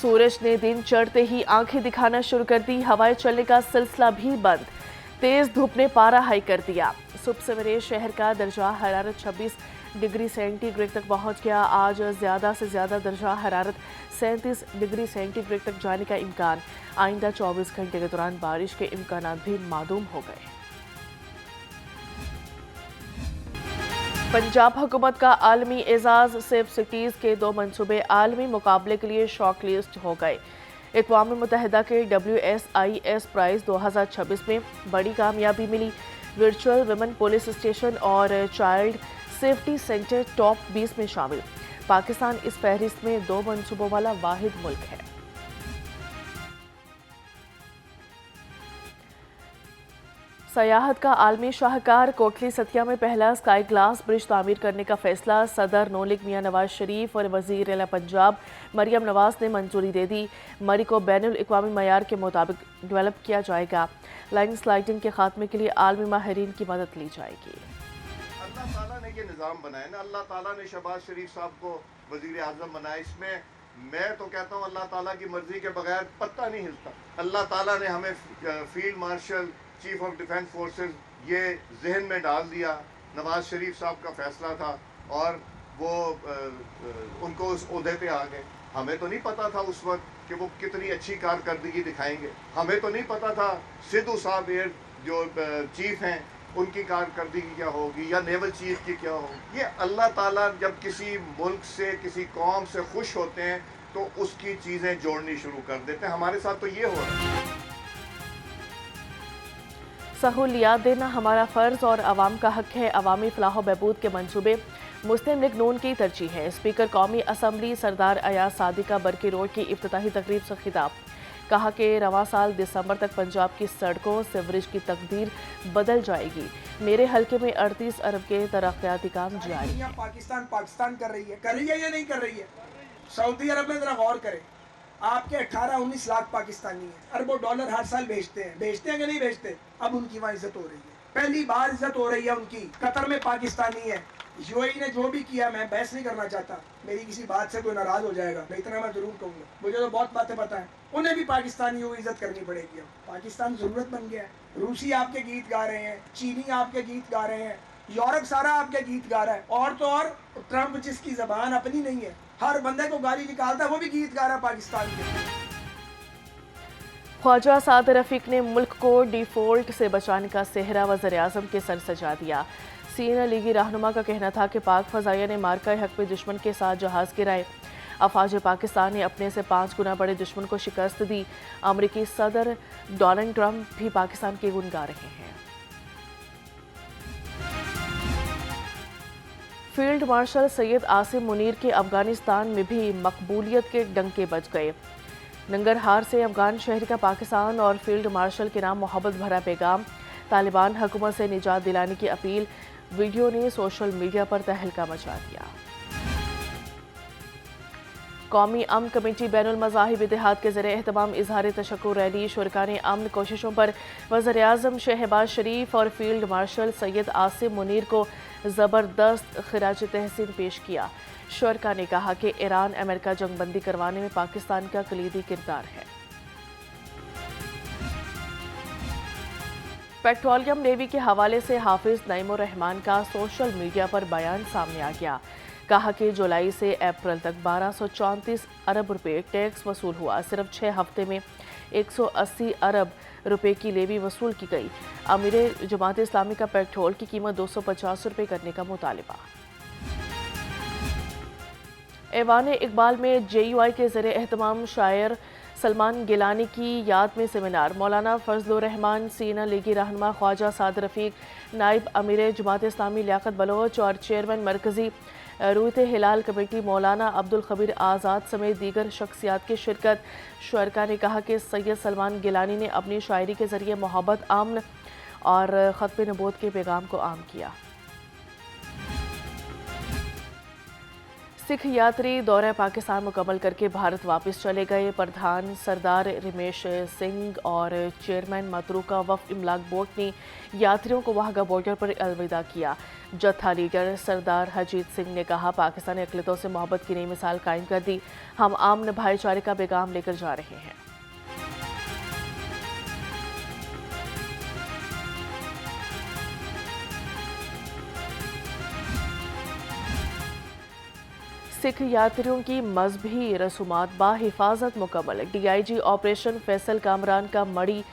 सूरज ने दिन चढ़ते ही आंखें दिखाना शुरू कर दी। हवाएं चलने का सिलसिला भी बंद। तेज धूप ने पारा हाई कर दिया। सुबह सवेरे शहर का दर्जा हरारत 26 डिग्री सेंटीग्रेड तक पहुंच गया। आज ज़्यादा से ज़्यादा दर्जा हरारत 37 डिग्री सेंटीग्रेड तक जाने का इम्कान। आइंदा 24 घंटे के दौरान बारिश के इम्कान भी मालूम हो गए। पंजाब हुकूमत का आलमी एजाज सेफ सिटीज़ के 2 मंसूबे आलमी मुकाबले के लिए शॉर्ट लिस्ट हो गए। अक़वाम मुत्तहिदा के WSIS प्राइज़ 2026 में बड़ी कामयाबी मिली। वर्चुअल वुमेन पुलिस स्टेशन और चाइल्ड सेफ्टी सेंटर टॉप 20 में शामिल। पाकिस्तान इस फहरिस्त में 2 मंसूबों वाला वाहिद मुल्क है। सयाहत का आलमी शाहकार कोटली सतिया में पहला स्काई ग्लास ब्रिज तामीर करने का फैसला सदर नौलिक मियां नवाज शरीफ और वजीर आला पंजाब मरियम नवाज ने मंजूरी दे दी। मरी को बैनुल अक़वामी मयार के मुताबिक डेवलप किया जाएगा। लाइन स्लाइडिंग के खात्मे के लिए आलमी माहिरीन की मदद ली जाएगी। अल्लाह ताला ने ये निज़ाम बनाया ना, अल्लाह ताला ने शहबाज शरीफ साहब को वजीर आज़म बनाया। इसमें मैं तो कहता हूँ अल्लाह ताला की मर्जी के बगैर पत्ता नहीं हिलता। अल्लाह ताला ने हमें field marshal, chief of defence forces ये जहन में डाल दिया। नवाज शरीफ साहब का फैसला था और वो उनको उस ओहदे पे आ गए। हमें तो नहीं पता था उस वक्त कि वो कितनी अच्छी कारकर्दगी दिखाएंगे। हमें तो नहीं पता था सिद्धू साहब एयर जो चीफ हैं उनकी कारकर्दगी क्या होगी या नेवल चीफ की क्या होगी। ये अल्लाह ताला जब किसी मुल्क से, किसी कौम से खुश होते हैं तो उसकी चीज़ें जोड़नी शुरू कर देते हैं। हमारे साथ तो ये हो रहा है। सहूलियात देना हमारा फ़र्ज़ और आवाम का हक है। अवामी फलाह बहबूद के मंसूबे मुस्लिम लीग नून की तरजीह है। स्पीकर कौमी असम्बली सरदार अयाज सादी का बरकी रोड की इफ्तिताही तकरीब से खिताब। कहा कि रवां साल दिसंबर तक पंजाब की सड़कों सीवरेज की तकदीर बदल जाएगी। मेरे हल्के में 38 अरब के तरक्याती काम जारी है। पाकिस्तान कर रही है या नहीं कर रही है? सऊदी अरब में जरा गौर करें, आपके 18-19 लाख पाकिस्तानी हैं, अरबों डॉलर हर साल भेजते हैं कि नहीं भेजते? अब उनकी वहाँ इज्जत हो रही है, पहली बार इज्जत हो रही है उनकी। कतर में पाकिस्तानी है। यूएई ने जो भी किया, मैं बहस नहीं करना चाहता, मेरी किसी बात से कोई नाराज हो जाएगा, मैं इतना मैं जरूर कहूँगा, मुझे तो बहुत बातें पता है। उन्हें भी पाकिस्तानियों की इज्जत करनी पड़ेगी। पाकिस्तान जरूरत बन गया है। रूसी आपके गीत गा रहे हैं, चीनी आपके गीत गा रहे हैं, यूरोप सारा आपके गीत गा रहा है। और तो और ट्रंप जिसकी जबान अपनी नहीं है, हर बंदे को गाली निकालता है, वो भी गीत गा रहा है पाकिस्तान के। ख्वाजा साद रफीक ने मुल्क को डिफॉल्ट से बचाने का सेहरा वज़ीर आज़म के सर सजा दिया। सीनियर लीगी रहनुमा का कहना था कि पाक फ़ज़ाइया ने मार्का हक में दुश्मन के साथ जहाज़ गिराए। अफवाज पाकिस्तान ने अपने से 5 गुना बड़े दुश्मन को शिकस्त दी। अमरीकी सदर डोनाल्ड ट्रंप भी पाकिस्तान के गुण गा रहे हैं। फील्ड मार्शल सैयद आसिम मुनीर के अफगानिस्तान में भी मकबूलियत के डंके बज गए। नंगरहार से अफगान शहर का पाकिस्तान और फील्ड मार्शल के नाम मोहब्बत भरा पैगाम। तालिबान हुकूमत से निजात दिलाने की अपील। वीडियो ने सोशल मीडिया पर तहलका मचा दिया। कौमी अमन कमेटी बैनुल मज़ाहिब इत्तेहाद के ज़रिए एहतमाम इजहार तशक्कुर रैली। शुरका ने अमन कोशिशों पर वज़ीर आज़म शहबाज शरीफ और फील्ड मार्शल सैयद आसिम मुनीर को ज़बरदस्त खिराज तहसीन पेश किया। शुरका ने कहा कि ईरान अमेरिका जंगबंदी करवाने में पाकिस्तान का कलीदी किरदार है। पेट्रोलियम नेवी के हवाले से हाफिज नईमुर रहमान का सोशल मीडिया पर बयान सामने आ गया। कहा कि जुलाई से अप्रैल तक 1234 अरब रुपए टैक्स वसूल हुआ। सिर्फ 6 हफ्ते में 180 अरब रुपए की लेवी वसूल की गई। अमीर जमात इस्लामी का पेट्रोल की कीमत 250 रुपए करने का मुतालिबा। ऐवान इकबाल में JUI के ज़रिए एहतमाम शायर सलमान गिलानी की याद में सेमिनार। मौलाना फजलुर रहमान, सीनियर लीगी रहनुमा ख्वाजा साद रफीक, नायब अमीर जमात इस्लामी लियाकत बलोच और चेयरमैन मरकजी रूयत हिलाल कमेटी मौलाना अब्दुल खबीर आज़ाद समेत दीगर शख्सियात की शिरकत। शुरका ने कहा कि सैयद सलमान गिलानी ने अपनी शायरी के ज़रिए मोहब्बत, अमन और ख़त्म नबूवत के पैगाम को आम किया। सिख यात्री दौरा पाकिस्तान मुकम्मल करके भारत वापस चले गए। प्रधान सरदार रमेश सिंह और चेयरमैन मतरूका वफ़ इमलाक बोर्ड ने यात्रियों को वाहगा बॉर्डर पर अलविदा किया। जत्था लीडर सरदार हरजीत सिंह ने कहा, पाकिस्तानी अक़लियतों से मोहब्बत की नई मिसाल कायम कर दी। हम आमन भाईचारे का पैगाम लेकर जा रहे हैं। सिख यात्रियों की मजहबी रसूमात बाहिफाजत मुकम्मल। DIG ऑपरेशन फैसल कामरान का मड़ी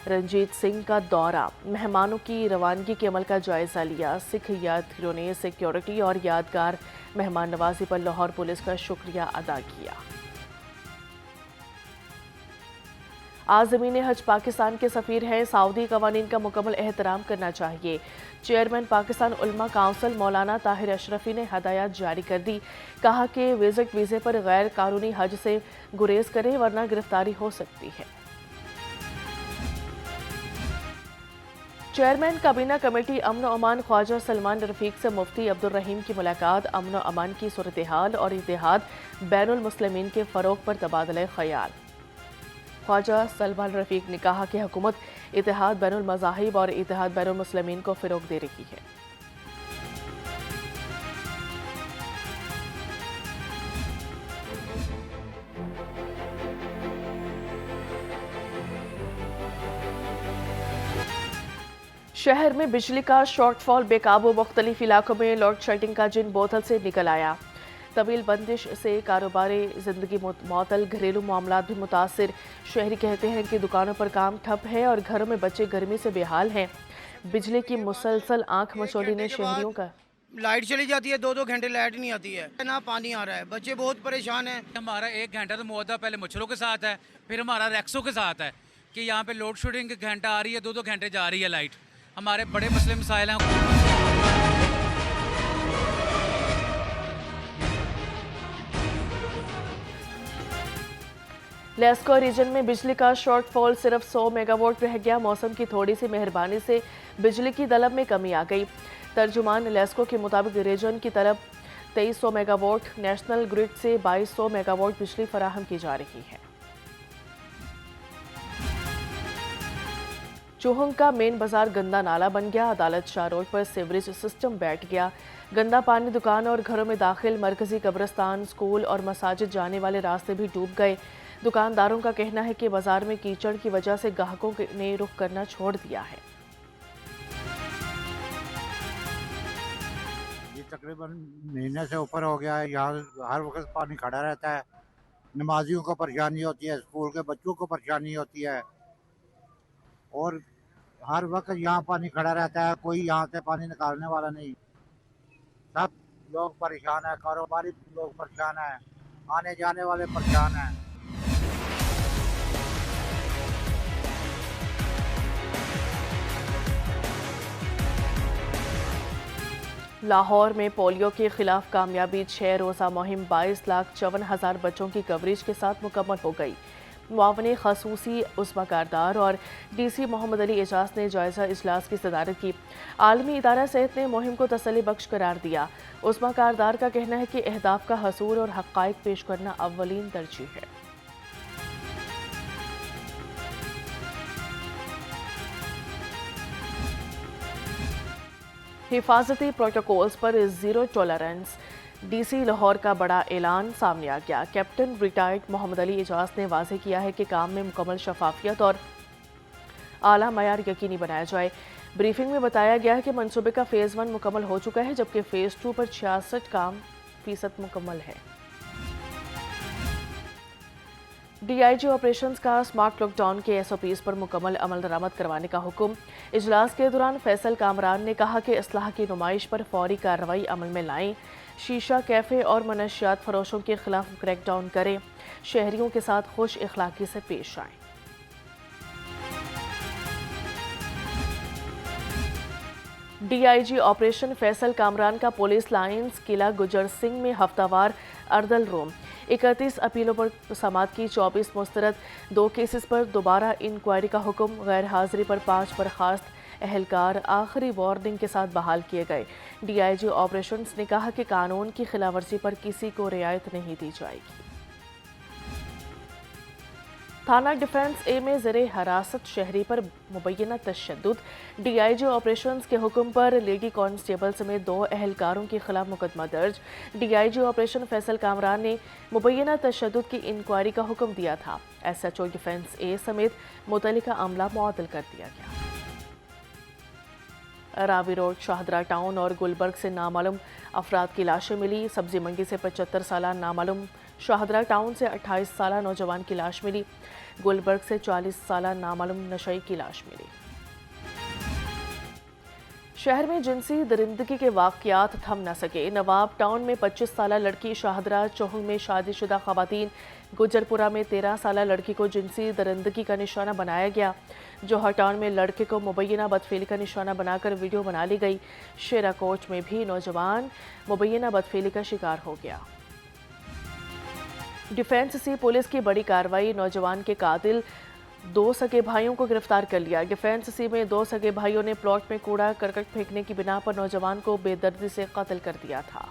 रंजीत सिंह का दौरा, मेहमानों की रवानगी के अमल का जायजा लिया। सिख यात्रियों ने सिक्योरिटी और यादगार मेहमान नवाजी पर लाहौर पुलिस का शुक्रिया अदा किया। आज़मीन हज पाकिस्तान के सफ़ीर हैं, सऊदी कवानीन का मुकम्मल एहतराम करना चाहिए। चेयरमैन पाकिस्तान उलमा काउंसिल मौलाना ताहिर अशरफी ने हदायत जारी कर दी। कहा कि विजिट वीज़े पर गैर कानूनी हज से गुरेज करें वरना गिरफ्तारी हो सकती है। चेयरमैन काबीना कमेटी अमन और अमान ख्वाजा सलमान रफीक से मुफ्ती अब्दुल रहीम की मुलाकात। अमन और अमान की सूरत हाल और इत्तेहाद बैनुल मुस्लिमीन के फ़रोग पर तबादला ख्याल। ख्वाजा सलमान रफीक ने कहा कि हुकूमत इत्तेहाद बैनुल मज़ाहिब और इत्तेहाद बैनुल मुस्लिमीन को फ़रोग दे रही है। शहर में बिजली का शॉर्टफॉल बेकाबू, मुख्तलिफ इलाकों में लोड शेडिंग का जिन बोतल से निकल आया। तवील बंदिश से कारोबारी जिंदगी मुअत्तल, घरेलू मामलात भी मुतासिर। शहरी कहते हैं कि दुकानों पर काम ठप है और घरों में बच्चे गर्मी से बेहाल हैं। बिजली की मुसलसल आंख मचोली ने शहरियों का लाइट चली जाती है, 2-2 घंटे लाइट नहीं आती है, ना पानी आ रहा है, बच्चे बहुत परेशान हैं। हमारा 1 घंटा तो मुआवजा पहले मच्छरों के साथ है, फिर हमारा रैक्सों के साथ है कि यहाँ पे लोड शेडिंग घंटा आ रही है, 2-2 घंटे जा रही है लाइट। हमारे बड़े मसले मसाइल हैं। लेस्को रीजन में बिजली का शॉर्टफॉल सिर्फ 100 मेगावाट रह गया। मौसम की थोड़ी सी मेहरबानी से बिजली की तलब में कमी आ गई। तर्जुमान लेस्को के मुताबिक रीजन की तलब 2300 मेगावाट, नेशनल ग्रिड से 2200 मेगावाट बिजली फराहम की जा रही है। चूहंग का मेन बाजार गंदा नाला बन गया। अदालत शाह रोड पर सीवरेज सिस्टम बैठ गया। गंदा पानी दुकान और घरों में दाखिल, मरकजी कब्रिस्तान, स्कूल और मसाजिद जाने वाले रास्ते भी डूब गए। दुकानदारों का कहना है कि बाजार में कीचड़ की वजह से ग्राहकों ने रुख करना छोड़ दिया है। ये तकरीबन महीने से ऊपर हो गया है। यहाँ हर वक्त पानी खड़ा रहता है। नमाजियों को परेशानी होती है, स्कूल के बच्चों को परेशानी होती है और हर वक्त यहाँ पानी खड़ा रहता है। कोई यहाँ से पानी निकालने वाला नहीं। सब लोग परेशान है, कारोबारी लोग परेशान है, आने जाने वाले परेशान हैं। लाहौर में पोलियो के खिलाफ कामयाबी। 6 रोज़ा मुहिम 22,54,000 बच्चों की कवरेज के साथ मुकम्मल हो गई। मुआवने खसूसी उस्मा कारदार और DC मोहम्मद अली एजाज ने जायजा इजलास की सदारत की। आलमी इदारा सेहत ने मुहिम को तसल्ली बख्श करार दिया। उस्मा कारदार का कहना है कि अहदाफ का हसूल और हक़ाइक़ पेश करना अव्वलीन तरजीह है। हिफाजती प्रोटोकॉल्स पर ज़ीरो टॉलरेंस। DC लाहौर का बड़ा ऐलान सामने आ गया। कैप्टन रिटायर्ड मोहम्मद अली एजाज ने वाज़ेह किया है कि काम में मुकम्मल शफाफियत और आला मयार यकीनी बनाया जाए। ब्रीफिंग में बताया गया है कि मनसूबे का फ़ेज़ 1 मुकम्मल हो चुका है, जबकि फ़ेज़ 2 पर 66% मुकम्मल है। DIG ऑपरेशंस का स्मार्ट लॉकडाउन के SOPs पर मुकम्मल अमल दरामद करवाने का हुक्म। इजलास के दौरान फैसल कामरान ने कहा कि इस्लाह की नुमाइश पर फौरी कार्रवाई अमल में लाएं। शीशा कैफ़े और मनशियात फरोशों के खिलाफ क्रैकडाउन करें। शहरियों के साथ खुश इखलाकी से पेश आएं। DIG ऑपरेशन फैसल कामरान का पुलिस लाइन्स किला गुजर सिंह में हफ्तावार अर्दल रूम। 31 अपीलों पर समात की, 24 मुस्तरद, 2 केसेस पर दोबारा इंक्वायरी का हुक्म। गैर हाजिरी पर 5 बर्खास्त, एहलकार आखिरी वार्निंग के साथ बहाल किए गए। डीआईजी ऑपरेशंस ने कहा कि कानून की खिलाफवर्जी पर किसी को रियायत नहीं दी जाएगी। थाना डिफेंस ए में ज़ेरे हरासत शहरी पर मुबैना तशद्दुद। डीआईजी ऑपरेशंस के हुक्म पर लेडी कांस्टेबल समेत 2 एहलकारों के खिलाफ मुकदमा दर्ज। डीआईजी ऑपरेशन फैसल कामरान ने मुबैना तशद्दुद की इंक्वायरी का हुक्म दिया था। एसएचओ डिफेंस ए समेत मुतल्लिका अमला मुअत्तल कर दिया गया। रावी रोड, शाहदरा टाउन और गुलबर्ग से नामालूम अफराद की लाशें मिली। सब्जी मंडी से 75 साला नामालूम, शाहदरा टाउन से 28 साला नौजवान की लाश मिली। गुलबर्ग से 40 साला नामालूम नशई की लाश मिली। शहर में जिनसी दरिंदगी के वाक़यात थम न सके। नवाब टाउन में 25 साला लड़की, शाहदरा चौहंग में शादीशुदा खवातीन, गुजरपुरा में 13 साला लड़की को जिनसी दरिंदगी का निशाना बनाया गया। जोहर टाउन में लड़के को मुबैना बदफेली का निशाना बनाकर वीडियो बना ली गई। शेरा कोच में भी नौजवान मुबैना बदफेली का शिकार हो गया। डिफेंस सी पुलिस की बड़ी कार्रवाई, नौजवान के कातिल 2 सगे भाइयों को गिरफ्तार कर लिया। डिफेंस सी में 2 सगे भाइयों ने प्लॉट में कूड़ा करकट फेंकने की बिना पर नौजवान को बेदर्दी से कत्ल कर दिया था।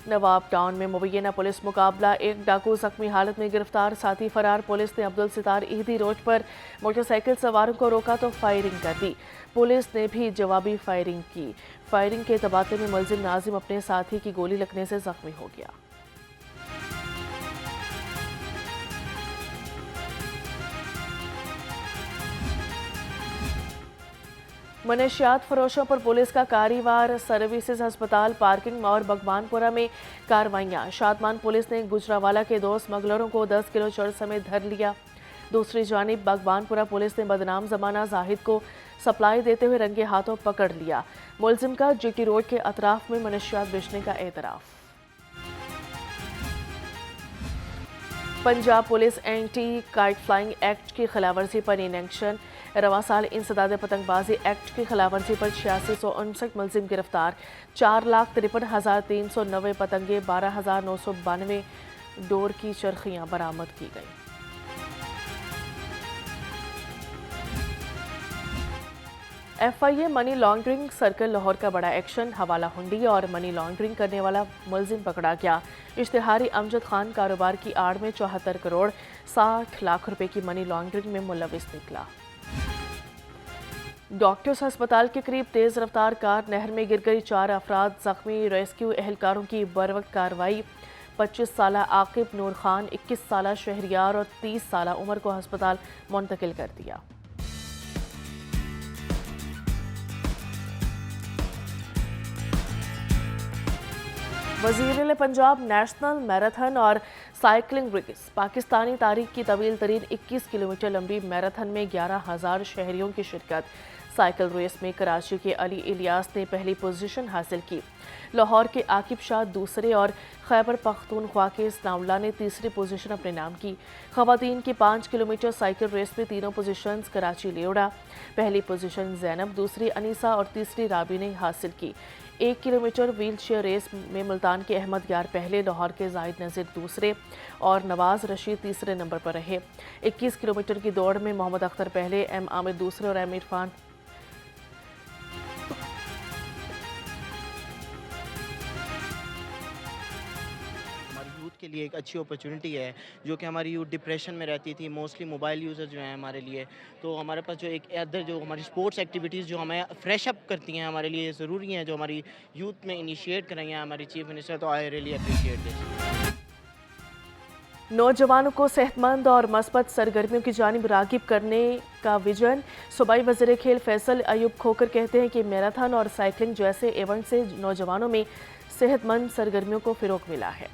नवाब टाउन में मुबैना पुलिस मुकाबला, एक डाकू जख्मी हालत में गिरफ्तार, साथी फरार। पुलिस ने अब्दुल सितार ईदी रोड पर मोटरसाइकिल सवारों को रोका तो फायरिंग कर दी। पुलिस ने भी जवाबी फायरिंग की। फायरिंग के तबादले में मुलजिम नाजिम अपने साथी की गोली लगने से जख्मी हो गया। मनशियात फरोशों पर पुलिस का कारीवार, सर्विसेज अस्पताल, पार्किंग और बगवानपुरा में कार्रवाइयां। शादमान पुलिस ने गुजरावाला के 2 स्मगलरों को 10 किलो चरस समेत धर लिया। दूसरी जानिब बगवानपुरा पुलिस ने बदनाम जमाना जाहिद को सप्लाई देते हुए रंगे हाथों पकड़ लिया। मुलजिम का जीटी रोड के अतराफ में मनशियात बेचने का एतराफ। Punjab police anti kite flying act की खिलाफवर्जी पर इन एक्शन। रवां साल इंसदाद पतंगबाजी एक्ट की खिलाफवर्जी पर 8659 मुलजिम गिरफ्तार। 4,53,390 पतंगे, 12,992 डोर की चरखियां बरामद की गई। FIA money laundering circle Lahore का बड़ा एक्शन। हवाला हुंडी और मनी लॉन्ड्रिंग करने वाला मुलजिम पकड़ा गया। इश्तिहारी अमजद खान कारोबार की आड़ में 74 करोड़ 60 लाख रुपए की मनी लॉन्ड्रिंग में मुलविस निकला। डॉक्टर्स अस्पताल के करीब तेज रफ्तार कार नहर में गिर गई, 4 अफराद जख्मी। रेस्क्यू एहलकारों की बरवक्त कार्रवाई। 25 साला आकिब नूर खान, 21 साला शहरियार और 30 साला उमर को अस्पताल मुंतकिल कर दिया। वज़ीर पंजाब नेशनल मैराथन और साइकिलिंग रेस। पाकिस्तानी तारीख की तवील तरीन 21 किलोमीटर लंबी मैराथन में 11,000 शहरियों की शिरकत। साइकिल रेस में कराची के अली इलियास ने पहली पोजीशन हासिल की। लाहौर के आकिब शाह दूसरे और खैबर पख्तूनख्वा के इस्नाउल्लाह ने तीसरी पोजीशन अपने नाम की। खवातीन की 5 किलोमीटर साइकिल रेस में तीनों पोजीशंस कराची ले उड़ा। पहली पोजीशन जैनब, दूसरी अनीसा और तीसरी राबी ने हासिल की। 1 किलोमीटर व्हील चेयर रेस में मुल्तान के अहमद यार पहले, लाहौर के जाहिद नज़ीर दूसरे और नवाज रशीद तीसरे नंबर पर रहे। 21 किलोमीटर की दौड़ में मोहम्मद अख्तर पहले, एम आमिर दूसरे और एम इरफान के लिए एक अच्छी अपॉर्चुनिटी है, जो कि हमारी यूथ डिप्रेशन में रहती थी। मोस्टली मोबाइल यूज़र जो हैं हमारे लिए, तो हमारे पास जो एक अदर जो हमारी स्पोर्ट्स एक्टिविटीज़ जो हमें फ्रेश अप करती हैं, हमारे लिए ज़रूरी हैं, जो हमारी यूथ में इनिशिएट कराई हैं हमारी चीफ मिनिस्टर, तो आई रियली अप्रिशिएट दिस। नौजवानों को सेहतमंद और मस्बत सरगर्मियों की जानिब रागिब करने का विजन। सूबाई वज़ीर खेल फैसल अयूब खोकर कहते हैं कि मैराथन और साइकिलिंग जैसे इवेंट से नौजवानों में सेहतमंद सरगर्मियों को फ़रोग़ मिला है।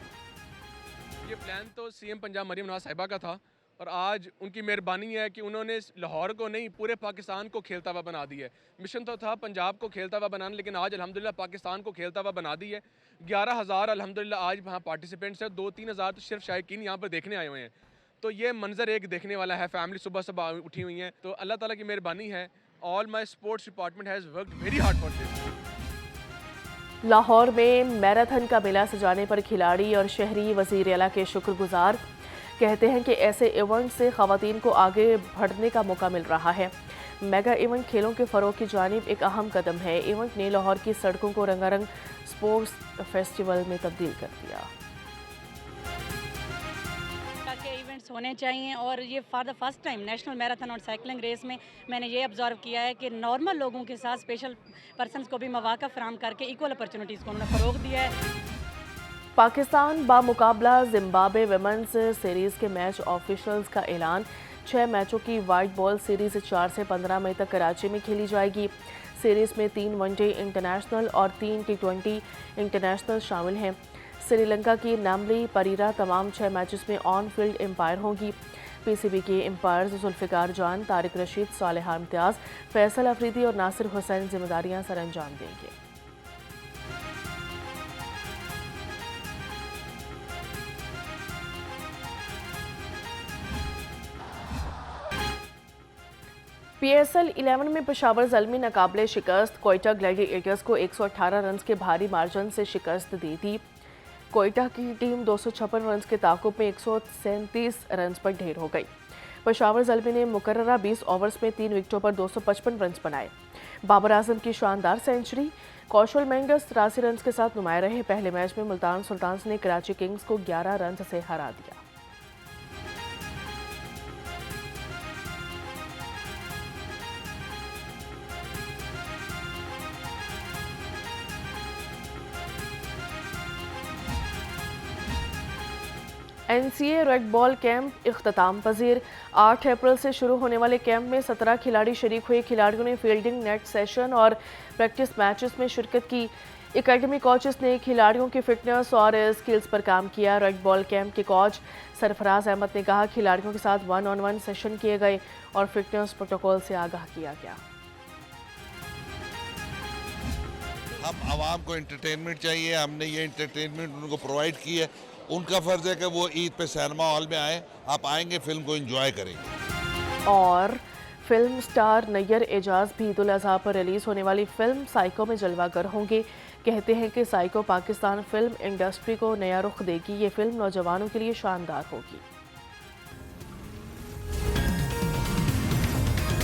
ये प्लान तो सीएम पंजाब मरीम नवाज साहिबा का था और आज उनकी मेहरबानी है कि उन्होंने लाहौर को नहीं पूरे पाकिस्तान को खेलता हुआ बना दिया है। मिशन तो था पंजाब को खेलता हुआ बनाना, लेकिन आज अल्हम्दुलिल्लाह पाकिस्तान को खेलता हुआ बना दी है। 11,000 अल्हम्दुलिल्लाह आज वहाँ पार्टिसिपेंट्स हैं, 2-3 हज़ार तो सिर्फ शायकीन यहाँ पर देखने आए हुए हैं। तो ये मंजर एक देखने वाला है। फैमिली सुबह सुबह उठी हुई हैं, तो अल्लाह ताला की मेहरबानी है। All my sports department has worked very hard for this. Lahore में मैराथन का मेला सजाने पर खिलाड़ी और शहरी वज़ीर आला के शुक्रगुजार। कहते हैं कि ऐसे इवेंट से ख़वातीन को आगे बढ़ने का मौका मिल रहा है। मेगा इवेंट खेलों के फ़रोग़ की जानिब एक अहम कदम है। इवेंट ने लाहौर की सड़कों को रंगारंग स्पोर्ट्स फेस्टिवल में तब्दील कर दिया। के इवेंट्स होने चाहिए और ये for the first time national marathon और साइकिलिंग रेस में मैंने ये ऑब्जर्व किया है कि नॉर्मल लोगों के साथ स्पेशल पर्सनस को भी मौका फराहम करके इक्वल अपॉर्चुनिटीज़ को उन्होंने फ़रोग़ दिया है। पाकिस्तान बामुकाबला जिम्बाब्वे विमेंस सीरीज़ के मैच ऑफिशियल्स का ऐलान। 6 मैचों की वाइट बॉल सीरीज़ 4 से 15 मई तक कराची में खेली जाएगी। सीरीज़ में 3 वनडे इंटरनेशनल और 3 T20 इंटरनेशनल शामिल हैं। श्रीलंका की नामली परीरा तमाम 6 मैचेस में ऑन फील्ड एम्पायर होंगी। पीसीबी के एम्पायर्स जुल्फ़िकार जान, तारिक रशीद, सालेहा इम्तियाज़, फैसल अफरीदी और नासिर हुसैन जिम्मेदारियां सर अंजाम देंगे। PSL 11 में पेशावर ज़ल्मी नाकाबिले शिकस्त। कोयटा ग्लैडिएटर्स को 118 रन के भारी मार्जिन से शिकस्त दी थी। कोयटा की टीम 256 रन के ताक़ुब में 137 रन पर ढेर हो गई। पेशावर ज़ल्मी ने मुकर्ररा 20 ओवर्स में 3 विकेटों पर 255 रन बनाए। बाबर आजम की शानदार सेंचुरी। कौशल मेंगस 83 रन के साथ नुमाया रहे। पहले मैच में मुल्तान सुल्तान्स ने कराची किंग्स को 11 रन से हरा दिया। NCA रेड बॉल कैंप इख्तिताम पजीर। 8 अप्रैल से शुरू होने वाले कैंप में 17 खिलाड़ी शरीक हुए। खिलाड़ियों ने फील्डिंग, नेट सेशन और प्रैक्टिस मैचेस में शिरकत की। एकेडमी कोचेस ने खिलाड़ियों की फिटनेस और स्किल्स पर काम किया। रेड बॉल कैंप के कोच सरफराज अहमद ने कहा, खिलाड़ियों के साथ 1-on-1 सेशन किए गए और फिटनेस प्रोटोकॉल से आगाह किया गया। हम आवाम को एंटरटेनमेंट चाहिए, हमने ये एंटरटेनमेंट उनको प्रोवाइड की है। उनका फ़र्ज़ है कि वो ईद पे सिनेमा हॉल में आए। आप आएंगे, फिल्म को एंजॉय करेंगे। और फिल्म स्टार नैयर एजाज भी ईद उल अज़हा पर रिलीज़ होने वाली फिल्म साइको में जलवागर होंगे। कहते हैं कि साइको पाकिस्तान फिल्म इंडस्ट्री को नया रुख देगी। ये फिल्म नौजवानों के लिए शानदार होगी।